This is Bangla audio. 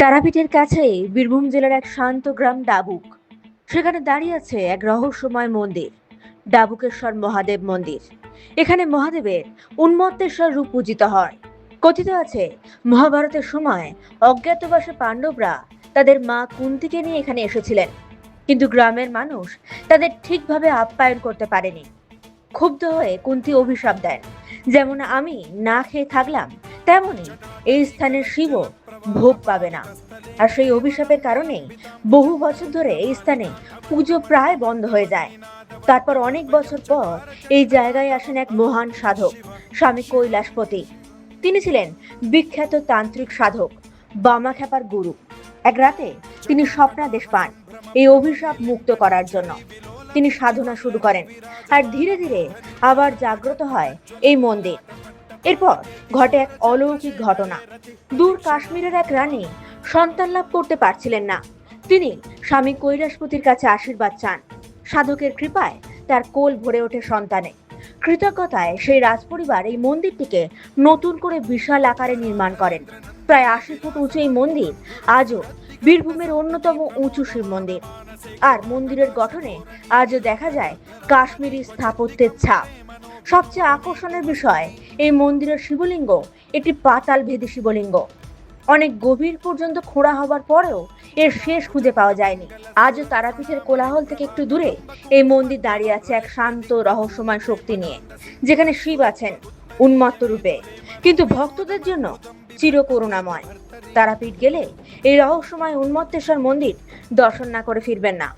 তারাপীঠের কাছেই বীরভূম জেলার এক শান্ত গ্রাম ডাবুক। সেখানে দাঁড়িয়ে আছে এক রহস্যময় মন্দির, ডাবুকেশ্বর মহাদেব মন্দির। এখানে মহাদেবের উন্মত্তেশ্বর রূপ পূজিত হয়। কথিত আছে, মহাভারতের সময় অজ্ঞাতবাসে পাণ্ডবরা তাদের মা কুন্তিকে নিয়ে এখানে এসেছিলেন, কিন্তু গ্রামের মানুষ তাদের ঠিকভাবে আপ্যায়ন করতে পারেনি। ক্ষুব্ধ হয়ে কুন্তী অভিশাপ দেন, যেমন আমি না খেয়ে থাকলাম, তেমনি এই স্থানের শিবও ভোগ পাবে না। আর সেই অভিশাপের কারণেই বহু বছর ধরে এই স্থানে পুজো প্রায় বন্ধ হয়ে যায়। তারপর অনেক বছর পর এই জায়গায় আসেন এক মহান সাধক, স্বামী কৈলাসপতি। তিনি ছিলেন বিখ্যাত তান্ত্রিক সাধক, বামাখ্যাপার গুরু। এক রাতে তিনি স্বপ্নাদেশ পান এই অভিশাপ মুক্ত করার জন্য। তিনি সাধনা শুরু করেন, আর ধীরে ধীরে আবার জাগ্রত হয় এই মন্দির। এরপর ঘটে এক অলৌকিক ঘটনা। দূর কাশ্মীরের এক রানী সন্তান লাভ করতে পারছিলেন না। তিনি স্বামী কৈলাসপতির কাছে আশীর্বাদ চান। সাধকের কৃপায় তার কোল ভরে ওঠে সন্তানে। কৃতজ্ঞতায় সেই রাজপরিবার এই মন্দিরটিকে নতুন করে বিশাল আকারে নির্মাণ করেন। প্রায় 80 ফুট উঁচু এই মন্দির আজও বীরভূমের অন্যতম উঁচু শিব মন্দির। আর মন্দিরের গঠনে আজও দেখা যায় কাশ্মীরি স্থাপত্যের ছাপ। সবচেয়ে আকর্ষণের বিষয়, এই মন্দিরের শিবলিঙ্গ একটি পাতালভেদী শিবলিঙ্গ। অনেক গভীর পর্যন্ত খোঁড়া হবার পরেও এর শেষ খুঁজে পাওয়া যায়নি। আজও তারাপীঠের কোলাহল থেকে একটু দূরে এই মন্দির দাঁড়িয়ে আছে এক শান্ত রহস্যময় শক্তি নিয়ে, যেখানে শিব আছেন উন্মত্ত রূপে, কিন্তু ভক্তদের জন্য চিরকরুণাময়। তারাপীঠ গেলে এই রহস্যময় উন্মত্তেশ্বর মন্দির দর্শন না করে ফিরবেন না।